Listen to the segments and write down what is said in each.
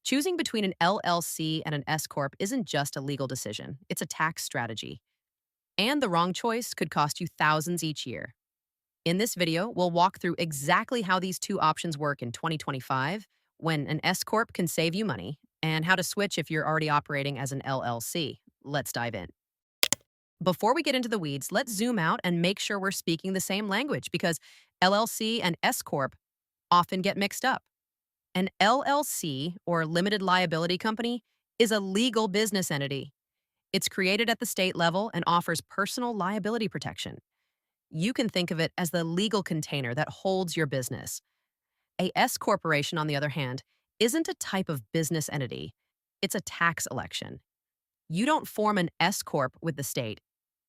Choosing between an LLC and an S Corp isn't just a legal decision, it's a tax strategy. And the wrong choice could cost you thousands each year. In this video, we'll walk through exactly how these two options work in 2025, when an S Corp can save you money, and how to switch if you're already operating as an LLC. Let's dive in. Before we get into the weeds, let's zoom out and make sure we're speaking the same language because LLC and S Corp often get mixed up. An LLC, or limited liability company, is a legal business entity. It's created at the state level and offers personal liability protection. You can think of it as the legal container that holds your business. A S corporation, on the other hand, isn't a type of business entity. It's a tax election. You don't form an S corp with the state.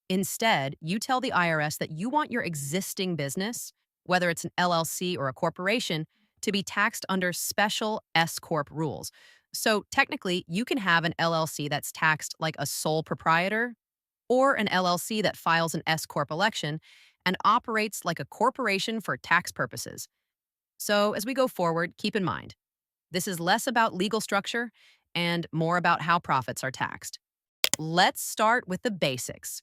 Instead, you tell the IRS that you want your existing business, whether it's an LLC or a corporation, to be taxed under special S corp rules. So technically, you can have an LLC that's taxed like a sole proprietor, or an LLC that files an S corp election and operates like a corporation for tax purposes. So as we go forward, keep in mind, this is less about legal structure and more about how profits are taxed. Let's start with the basics.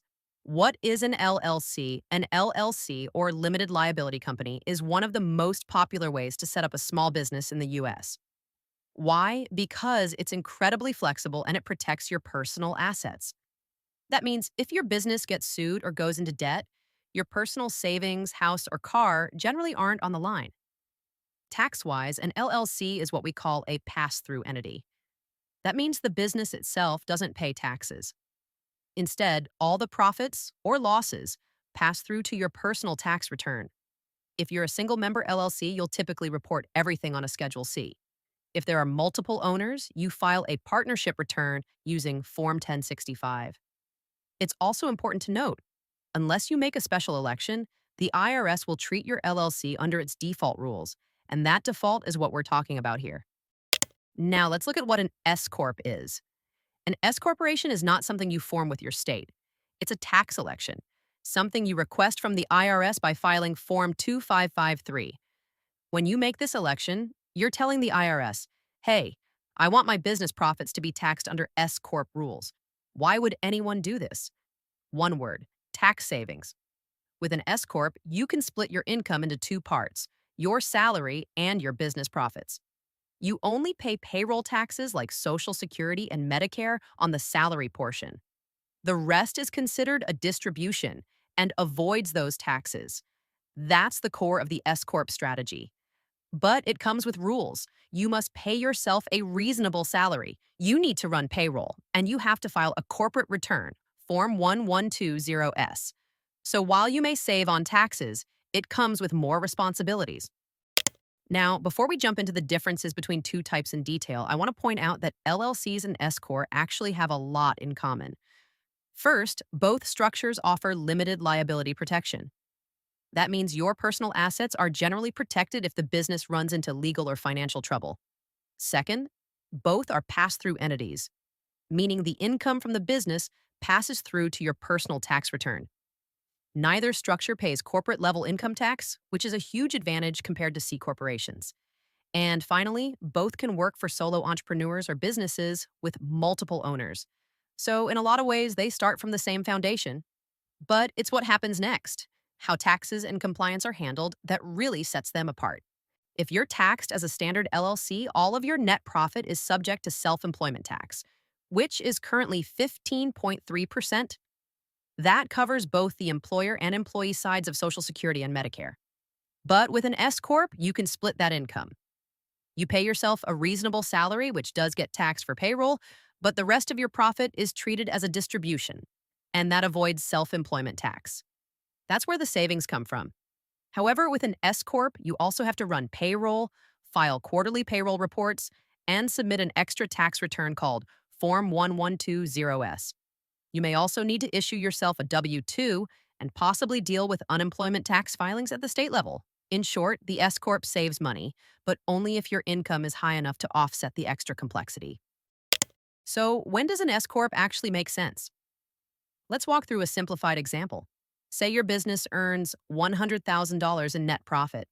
What is an LLC? An LLC, or limited liability company, is one of the most popular ways to set up a small business in the US. Why? Because it's incredibly flexible and it protects your personal assets. That means if your business gets sued or goes into debt, your personal savings, house, or car generally aren't on the line. Tax-wise, an LLC is what we call a pass-through entity. That means the business itself doesn't pay taxes. Instead, all the profits or losses pass through to your personal tax return. If you're a single member LLC, you'll typically report everything on a Schedule C. If there are multiple owners, you file a partnership return using Form 1065. It's also important to note, unless you make a special election, the IRS will treat your LLC under its default rules, and that default is what we're talking about here. Now, let's look at what an S Corp is. An S corporation is not something you form with your state. It's a tax election, something you request from the IRS by filing Form 2553. When you make this election, you're telling the IRS, hey, I want my business profits to be taxed under S Corp rules. Why would anyone do this? One word, tax savings. With an S Corp, you can split your income into two parts, your salary and your business profits. You only pay payroll taxes like Social Security and Medicare on the salary portion. The rest is considered a distribution and avoids those taxes. That's the core of the S Corp strategy. But it comes with rules. You must pay yourself a reasonable salary. You need to run payroll, and you have to file a corporate return, Form 1120S. So while you may save on taxes, it comes with more responsibilities. Now, before we jump into the differences between two types in detail, I want to point out that LLCs and S Corp actually have a lot in common. First, both structures offer limited liability protection. That means your personal assets are generally protected if the business runs into legal or financial trouble. Second, both are pass-through entities, meaning the income from the business passes through to your personal tax return. Neither structure pays corporate-level income tax, which is a huge advantage compared to C corporations. And finally, both can work for solo entrepreneurs or businesses with multiple owners. So in a lot of ways, they start from the same foundation. But it's what happens next, how taxes and compliance are handled, that really sets them apart. If you're taxed as a standard LLC, all of your net profit is subject to self-employment tax, which is currently 15.3%. That covers both the employer and employee sides of Social Security and Medicare. But with an S Corp, you can split that income. You pay yourself a reasonable salary, which does get taxed for payroll, but the rest of your profit is treated as a distribution, and that avoids self-employment tax. That's where the savings come from. However, with an S Corp, you also have to run payroll, file quarterly payroll reports, and submit an extra tax return called Form 1120S. You may also need to issue yourself a W-2 and possibly deal with unemployment tax filings at the state level. In short, the S Corp saves money, but only if your income is high enough to offset the extra complexity. So, when does an S Corp actually make sense? Let's walk through a simplified example. Say your business earns $100,000 in net profit.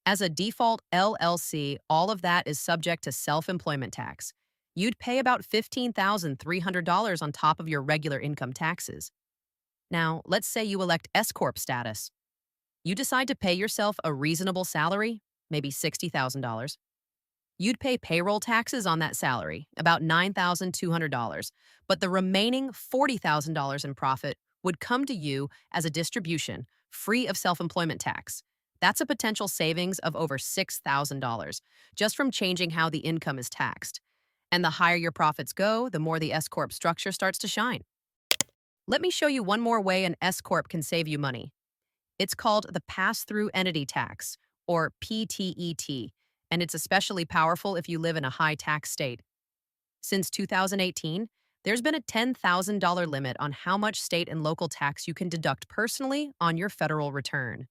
As a default LLC, all of that is subject to self-employment tax. You'd pay about $15,300 on top of your regular income taxes. Now, let's say you elect S Corp status. You decide to pay yourself a reasonable salary, maybe $60,000. You'd pay payroll taxes on that salary, about $9,200, but the remaining $40,000 in profit would come to you as a distribution, free of self-employment tax. That's a potential savings of over $6,000 just from changing how the income is taxed. And the higher your profits go, the more the S Corp structure starts to shine. Let me show you one more way an S Corp can save you money. It's called the pass-through entity tax, or PTET, and it's especially powerful if you live in a high-tax state. Since 2018, there's been a $10,000 limit on how much state and local tax you can deduct personally on your federal return.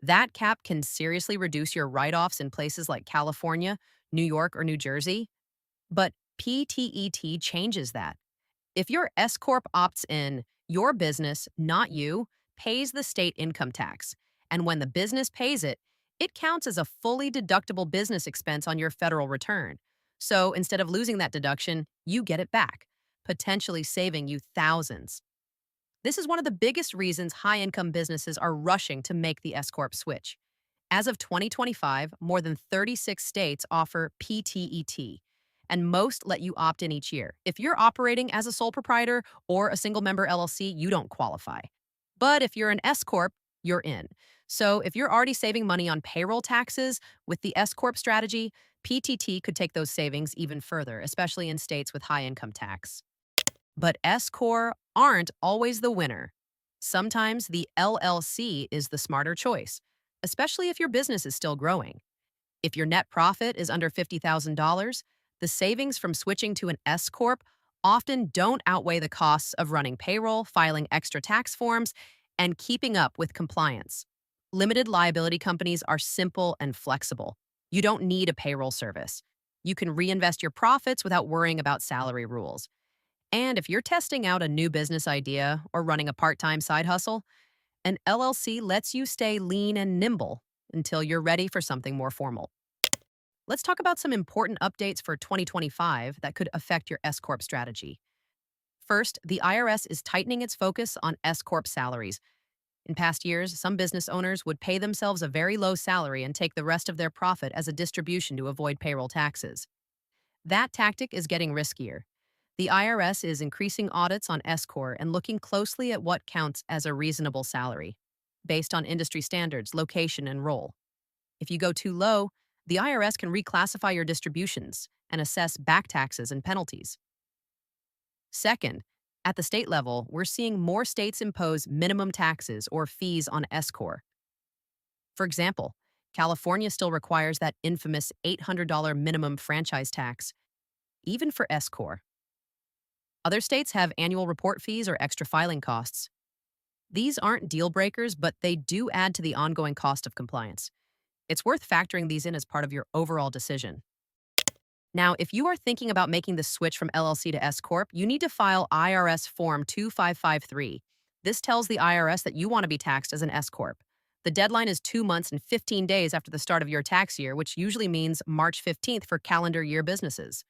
That cap can seriously reduce your write-offs in places like California, New York, or New Jersey. But PTET changes that. If your S Corp opts in, your business, not you, pays the state income tax. And when the business pays it, it counts as a fully deductible business expense on your federal return. So instead of losing that deduction, you get it back, potentially saving you thousands. This is one of the biggest reasons high-income businesses are rushing to make the S Corp switch. As of 2025, more than 36 states offer PTET, and most let you opt in each year. If you're operating as a sole proprietor or a single-member LLC, you don't qualify. But if you're an S Corp, you're in. So if you're already saving money on payroll taxes with the S Corp strategy, PTT could take those savings even further, especially in states with high income tax. But S Corp aren't always the winner. Sometimes the LLC is the smarter choice, especially if your business is still growing. If your net profit is under $50,000, the savings from switching to an S Corp often don't outweigh the costs of running payroll, filing extra tax forms, and keeping up with compliance. Limited liability companies are simple and flexible. You don't need a payroll service. You can reinvest your profits without worrying about salary rules. And if you're testing out a new business idea or running a part-time side hustle, an LLC lets you stay lean and nimble until you're ready for something more formal. Let's talk about some important updates for 2025 that could affect your S Corp strategy. First, the IRS is tightening its focus on S Corp salaries. In past years, some business owners would pay themselves a very low salary and take the rest of their profit as a distribution to avoid payroll taxes. That tactic is getting riskier. The IRS is increasing audits on S Corp and looking closely at what counts as a reasonable salary, based on industry standards, location, and role. If you go too low, the IRS can reclassify your distributions and assess back taxes and penalties. Second, at the state level, we're seeing more states impose minimum taxes or fees on S Corp. For example, California still requires that infamous $800 minimum franchise tax, even for S Corp. Other states have annual report fees or extra filing costs. These aren't deal breakers, but they do add to the ongoing cost of compliance. It's worth factoring these in as part of your overall decision. Now, if you are thinking about making the switch from LLC to S Corp, you need to file IRS Form 2553. This tells the IRS that you want to be taxed as an S Corp. The deadline is 2 months and 15 days after the start of your tax year, which usually means March 15th for calendar year businesses.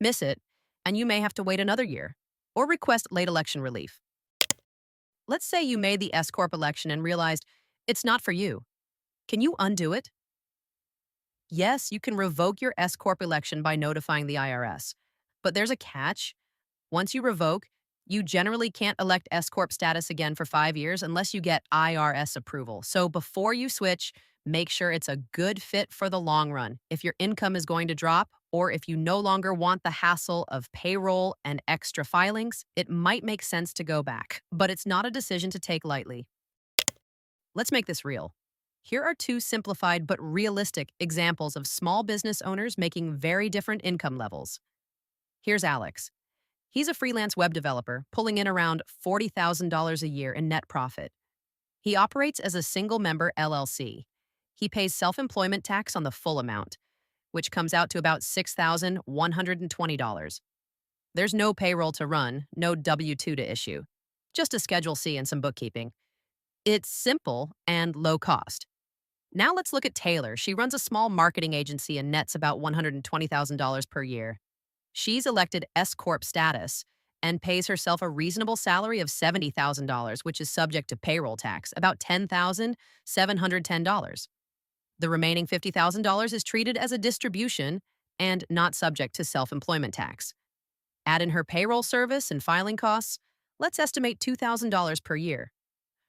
Miss it, and you may have to wait another year, or request late election relief. Let's say you made the S Corp election and realized it's not for you. Can you undo it? Yes, you can revoke your S Corp election by notifying the IRS. But there's a catch. Once you revoke, you generally can't elect S Corp status again for 5 years unless you get IRS approval. So before you switch, make sure it's a good fit for the long run. If your income is going to drop, or if you no longer want the hassle of payroll and extra filings, it might make sense to go back. But it's not a decision to take lightly. Let's make this real. Here are 2 simplified but realistic examples of small business owners making very different income levels. Here's Alex. He's a freelance web developer, pulling in around $40,000 a year in net profit. He operates as a single-member LLC. He pays self-employment tax on the full amount, which comes out to about $6,120. There's no payroll to run, no W-2 to issue, just a Schedule C and some bookkeeping. It's simple and low cost. Now let's look at Taylor. She runs a small marketing agency and nets about $120,000 per year. She's elected S Corp status and pays herself a reasonable salary of $70,000, which is subject to payroll tax, about $10,710. The remaining $50,000 is treated as a distribution and not subject to self-employment tax. Add in her payroll service and filing costs, let's estimate $2,000 per year.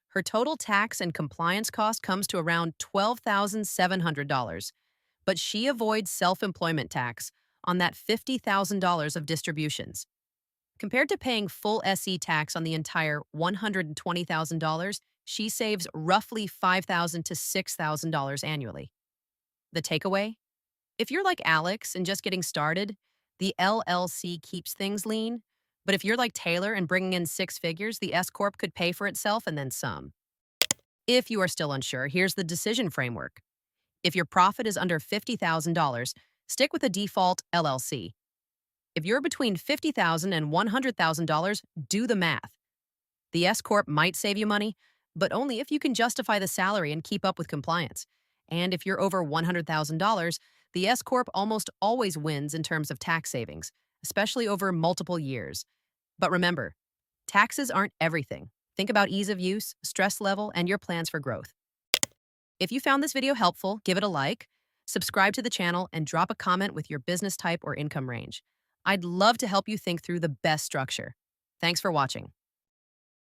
Her total tax and compliance cost comes to around $12,700, but she avoids self-employment tax on that $50,000 of distributions. Compared to paying full SE tax on the entire $120,000, she saves roughly $5,000 to $6,000 annually. The takeaway? If you're like Alex and just getting started, the LLC keeps things lean. But if you're like Taylor and bringing in six figures, the S Corp could pay for itself and then some. If you are still unsure, here's the decision framework. If your profit is under $50,000, stick with a default LLC. If you're between $50,000 and $100,000, do the math. The S Corp might save you money, but only if you can justify the salary and keep up with compliance. And if you're over $100,000, the S Corp almost always wins in terms of tax savings, especially over multiple years. But remember, taxes aren't everything. Think about ease of use, stress level, and your plans for growth. If you found this video helpful, give it a like, subscribe to the channel, and drop a comment with your business type or income range. I'd love to help you think through the best structure. Thanks for watching.